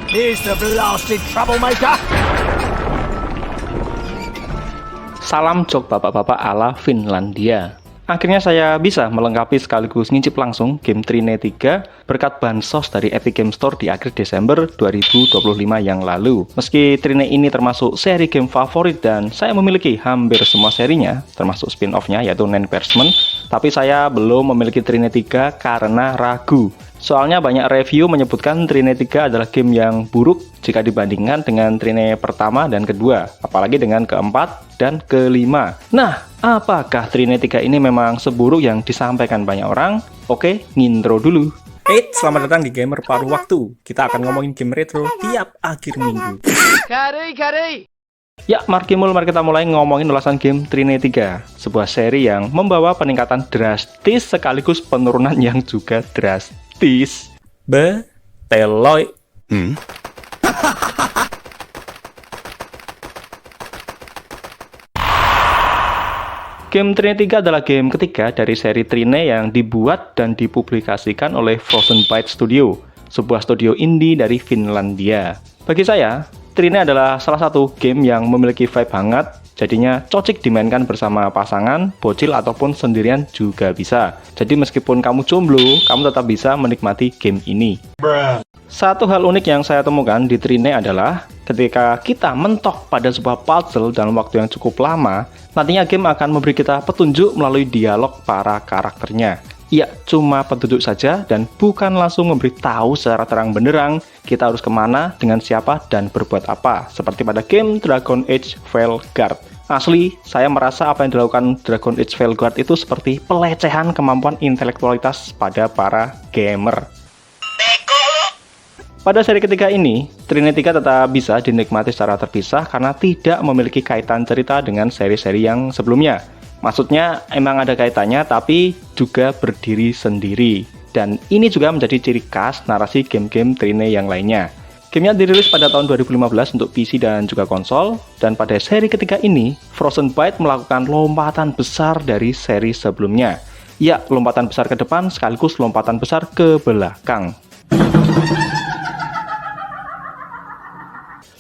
Here's the blasted troublemaker. Salam jok bapak-bapak ala Finlandia. Akhirnya saya bisa melengkapi sekaligus ngincip langsung game Trine 3 berkat bansos dari Epic Game Store di akhir Desember 2025 yang lalu. Meski Trine ini termasuk seri game favorit dan saya memiliki hampir semua serinya, termasuk spin-off-nya yaitu Nine Persman, tapi saya belum memiliki Trine 3 karena ragu. Soalnya banyak review menyebutkan Trine 3 adalah game yang buruk jika dibandingkan dengan Trine pertama dan kedua, apalagi dengan keempat dan kelima. Nah, apakah Trine 3 ini memang seburuk yang disampaikan banyak orang? Oke, ngintro dulu. Selamat datang di Gamer Paruh Waktu. Kita akan ngomongin game retro tiap akhir minggu. Kari. Ya, mari kita mulai ngomongin ulasan game Trine 3, sebuah seri yang membawa peningkatan drastis sekaligus penurunan yang juga drastis. Beteloy. Game Trine 3 adalah game ketiga dari seri Trine yang dibuat dan dipublikasikan oleh Frozen Byte Studio, sebuah studio indie dari Finlandia. Bagi saya, Trine adalah salah satu game yang memiliki vibe hangat, jadinya cocok dimainkan bersama pasangan, bocil, ataupun sendirian juga bisa. Jadi meskipun kamu jomblo, kamu tetap bisa menikmati game ini. Satu hal unik yang saya temukan di Trine adalah ketika kita mentok pada sebuah puzzle dalam waktu yang cukup lama, nantinya game akan memberi kita petunjuk melalui dialog para karakternya. Ya, cuma petunjuk saja dan bukan langsung memberitahu secara terang benderang kita harus kemana, dengan siapa, dan berbuat apa. Seperti pada game Dragon Age Veilguard. Asli, saya merasa apa yang dilakukan Dragon Age Veilguard itu seperti pelecehan kemampuan intelektualitas pada para gamer. Pada seri ketiga ini, Trine 3 tetap bisa dinikmati secara terpisah karena tidak memiliki kaitan cerita dengan seri-seri yang sebelumnya. Maksudnya emang ada kaitannya tapi juga berdiri sendiri. Dan ini juga menjadi ciri khas narasi game-game Trine yang lainnya. Gamenya dirilis pada tahun 2015 untuk PC dan juga konsol. Dan pada seri ketiga ini, Frozen Byte melakukan lompatan besar dari seri sebelumnya. Ya, lompatan besar ke depan sekaligus lompatan besar ke belakang.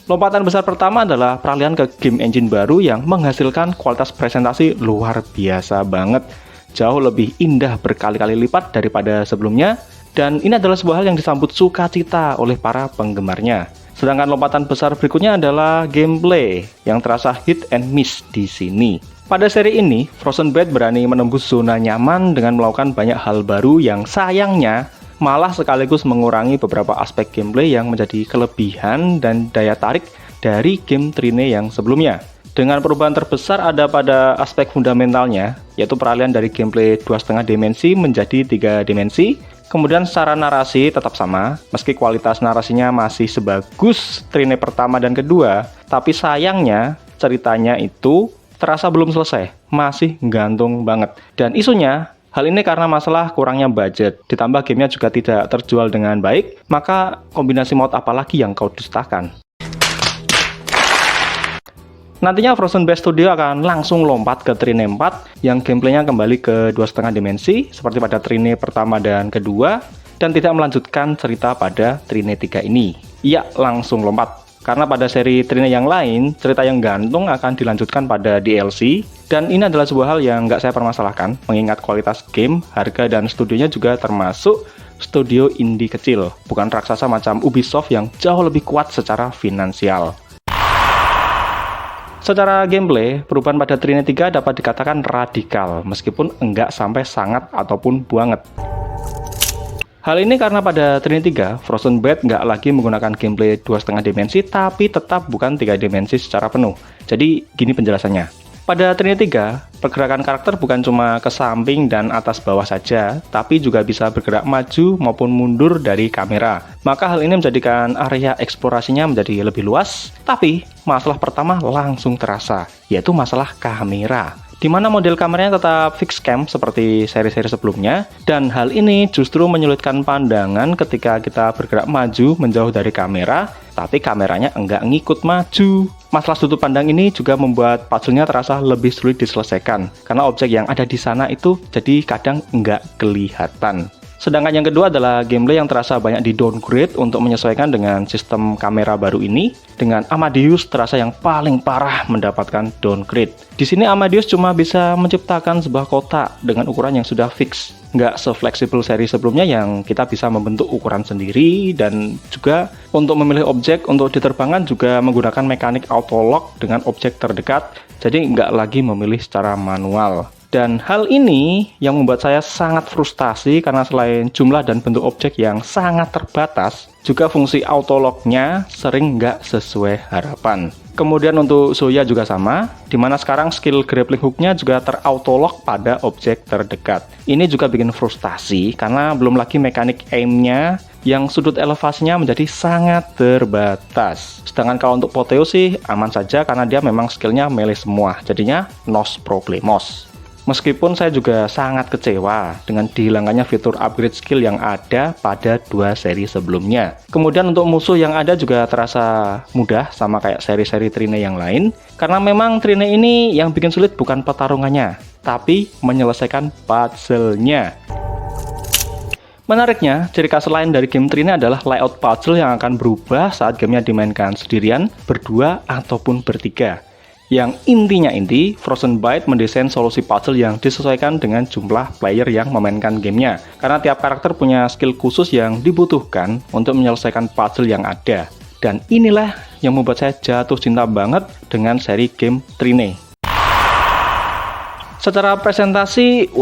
Lompatan besar pertama adalah peralihan ke game engine baru yang menghasilkan kualitas presentasi luar biasa banget. Jauh lebih indah berkali-kali lipat daripada sebelumnya, dan ini adalah sebuah hal yang disambut sukacita oleh para penggemarnya. Sedangkan lompatan besar berikutnya adalah gameplay yang terasa hit and miss di sini. Pada seri ini, Frozen Byte berani menembus zona nyaman dengan melakukan banyak hal baru yang sayangnya malah sekaligus mengurangi beberapa aspek gameplay yang menjadi kelebihan dan daya tarik dari game Trine yang sebelumnya. Dengan perubahan terbesar ada pada aspek fundamentalnya, yaitu peralihan dari gameplay 2,5 dimensi menjadi 3 dimensi. Kemudian secara narasi tetap sama, meski kualitas narasinya masih sebagus Trine pertama dan kedua, tapi sayangnya ceritanya itu terasa belum selesai, masih gantung banget. Dan isunya, hal ini karena masalah kurangnya budget, ditambah gamenya juga tidak terjual dengan baik, maka kombinasi mod apalagi yang kau dustakan? Nantinya Frozen Byte Studio akan langsung lompat ke Trine 4 yang gameplaynya kembali ke 2,5 dimensi seperti pada Trine pertama dan kedua, dan tidak melanjutkan cerita pada Trine 3 ini. Iya, langsung lompat. Karena pada seri Trine yang lain, cerita yang gantung akan dilanjutkan pada DLC, dan ini adalah sebuah hal yang nggak saya permasalahkan, mengingat kualitas game, harga, dan studionya juga termasuk studio indie kecil, bukan raksasa macam Ubisoft yang jauh lebih kuat secara finansial. Secara gameplay, perubahan pada Trine 3 dapat dikatakan radikal, meskipun enggak sampai sangat ataupun banget. Hal ini karena pada Trine 3, Frozen Byte nggak lagi menggunakan gameplay 2,5 dimensi, tapi tetap bukan 3 dimensi secara penuh. Jadi, gini penjelasannya. Pada Trine 3, pergerakan karakter bukan cuma ke samping dan atas bawah saja, tapi juga bisa bergerak maju maupun mundur dari kamera. Maka hal ini menjadikan area eksplorasinya menjadi lebih luas, tapi masalah pertama langsung terasa, yaitu masalah kamera. Di mana model kameranya tetap fixed cam seperti seri-seri sebelumnya, dan hal ini justru menyulitkan pandangan ketika kita bergerak maju menjauh dari kamera, tapi kameranya enggak ngikut maju. Masalah sudut pandang ini juga membuat puzzle-nya terasa lebih sulit diselesaikan, karena objek yang ada di sana itu jadi kadang enggak kelihatan. Sedangkan yang kedua adalah gameplay yang terasa banyak di downgrade untuk menyesuaikan dengan sistem kamera baru ini. Dengan Amadeus terasa yang paling parah mendapatkan downgrade. Di sini Amadeus cuma bisa menciptakan sebuah kotak dengan ukuran yang sudah fix. Nggak se-fleksibel seri sebelumnya yang kita bisa membentuk ukuran sendiri, dan juga untuk memilih objek untuk diterbangkan juga menggunakan mekanik auto lock dengan objek terdekat, jadi nggak lagi memilih secara manual. Dan hal ini yang membuat saya sangat frustasi karena selain jumlah dan bentuk objek yang sangat terbatas, juga fungsi autolock-nya sering nggak sesuai harapan. Kemudian untuk Zoya juga sama, dimana sekarang skill grappling hook-nya juga terautolock pada objek terdekat. Ini juga bikin frustasi karena belum lagi mekanik aim-nya yang sudut elevasinya menjadi sangat terbatas. Sedangkan kalau untuk Poteo sih aman saja karena dia memang skillnya melee semua, jadinya nos problemos. Meskipun saya juga sangat kecewa dengan dihilangkannya fitur upgrade skill yang ada pada 2 seri sebelumnya. Kemudian untuk musuh yang ada juga terasa mudah sama kayak seri-seri Trine yang lain, karena memang Trine ini yang bikin sulit bukan pertarungannya, tapi menyelesaikan puzzle-nya. Menariknya, ciri khas lain dari game Trine adalah layout puzzle yang akan berubah saat gamenya dimainkan sendirian, berdua, ataupun bertiga. Yang intinya Frozen Byte mendesain solusi puzzle yang disesuaikan dengan jumlah player yang memainkan gamenya. Karena tiap karakter punya skill khusus yang dibutuhkan untuk menyelesaikan puzzle yang ada. Dan inilah yang membuat saya jatuh cinta banget dengan seri game Trine. Secara presentasi,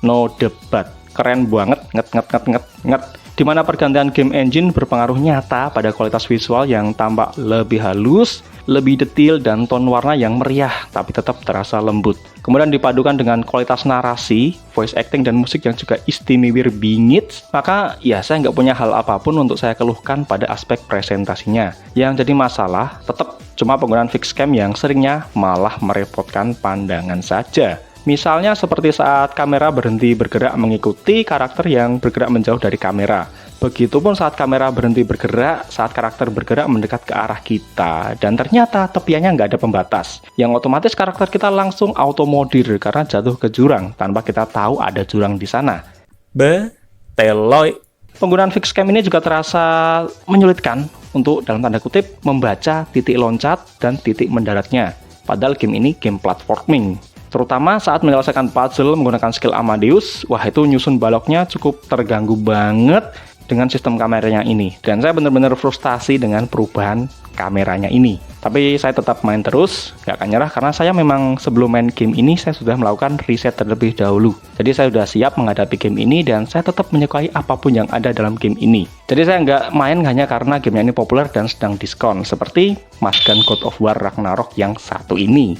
no debat. Keren banget, nget. Dimana pergantian game engine berpengaruh nyata pada kualitas visual yang tampak lebih halus, lebih detail, dan tone warna yang meriah tapi tetap terasa lembut. Kemudian dipadukan dengan kualitas narasi, voice acting, dan musik yang juga istimewir bingit, maka ya saya nggak punya hal apapun untuk saya keluhkan pada aspek presentasinya. Yang jadi masalah tetap cuma penggunaan fixed cam yang seringnya malah merepotkan pandangan saja. Misalnya seperti saat kamera berhenti bergerak mengikuti karakter yang bergerak menjauh dari kamera. Begitupun saat kamera berhenti bergerak saat karakter bergerak mendekat ke arah kita. Dan ternyata tepiannya nggak ada pembatas, yang otomatis karakter kita langsung automodir karena jatuh ke jurang tanpa kita tahu ada jurang di sana. Beteloy. Penggunaan fixed cam ini juga terasa menyulitkan untuk dalam tanda kutip membaca titik loncat dan titik mendaratnya. Padahal game ini game platforming. Terutama saat menyelesaikan puzzle menggunakan skill Amadeus, wah itu nyusun baloknya cukup terganggu banget dengan sistem kameranya ini. Dan saya benar-benar frustasi dengan perubahan kameranya ini. Tapi saya tetap main terus, gak akan nyerah karena saya memang sebelum main game ini saya sudah melakukan riset terlebih dahulu. Jadi saya sudah siap menghadapi game ini dan saya tetap menyukai apapun yang ada dalam game ini. Jadi saya nggak main hanya karena gamenya ini populer dan sedang diskon, seperti Mas Gun God of War Ragnarok yang satu ini.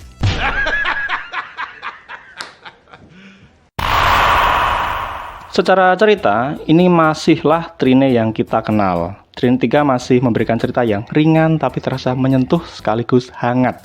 Secara cerita, ini masihlah Trine yang kita kenal. Trine 3 masih memberikan cerita yang ringan tapi terasa menyentuh sekaligus hangat.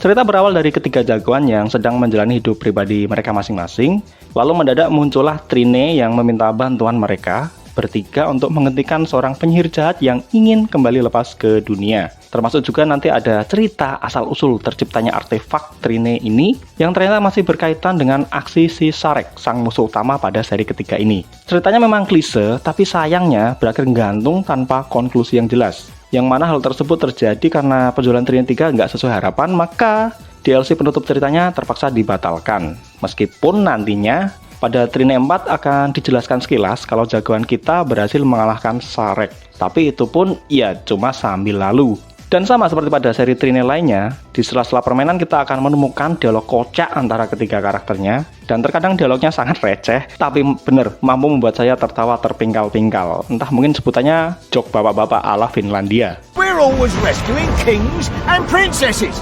Cerita berawal dari ketiga jagoan yang sedang menjalani hidup pribadi mereka masing-masing, lalu mendadak muncullah Trine yang meminta bantuan mereka bertiga untuk menghentikan seorang penyihir jahat yang ingin kembali lepas ke dunia. Termasuk juga nanti ada cerita asal-usul terciptanya artefak Trine ini yang ternyata masih berkaitan dengan aksi si Sarek, sang musuh utama pada seri ketiga ini. Ceritanya memang klise, tapi sayangnya berakhir gantung tanpa konklusi yang jelas. Yang mana hal tersebut terjadi karena penjualan Trine 3 nggak sesuai harapan, maka DLC penutup ceritanya terpaksa dibatalkan. Meskipun nantinya pada Trine 4 akan dijelaskan sekilas kalau jagoan kita berhasil mengalahkan Sarek. Tapi itu pun ya cuma sambil lalu. Dan sama seperti pada seri Trine lainnya, di sela-sela permainan kita akan menemukan dialog kocak antara ketiga karakternya. Dan terkadang dialognya sangat receh, tapi bener mampu membuat saya tertawa terpingkal-pingkal. Entah mungkin sebutannya jok bapak-bapak ala Finlandia. We're always rescuing kings and princesses.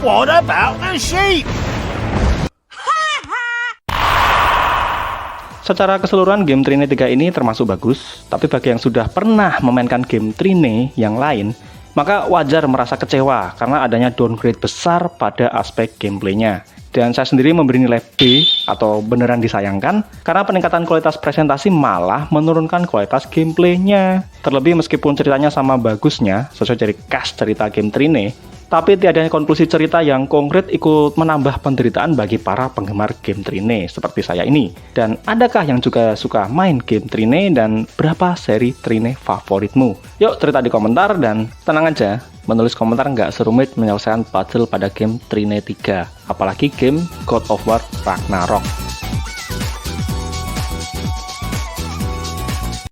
What about the sheep? Secara keseluruhan game Trine 3 ini termasuk bagus, tapi bagi yang sudah pernah memainkan game Trine yang lain, maka wajar merasa kecewa karena adanya downgrade besar pada aspek gameplaynya. Dan saya sendiri memberi nilai B atau beneran disayangkan karena peningkatan kualitas presentasi malah menurunkan kualitas gameplaynya. Terlebih meskipun ceritanya sama bagusnya sesuai dari cast cerita game Trine, Tapi tiadanya konklusi cerita yang konkret ikut menambah penderitaan bagi para penggemar game Trine seperti saya ini. Dan adakah yang juga suka main game Trine dan berapa seri Trine favoritmu? Yuk cerita di komentar dan tenang aja, menulis komentar nggak serumit menyelesaikan puzzle pada game Trine 3, apalagi game God of War Ragnarok.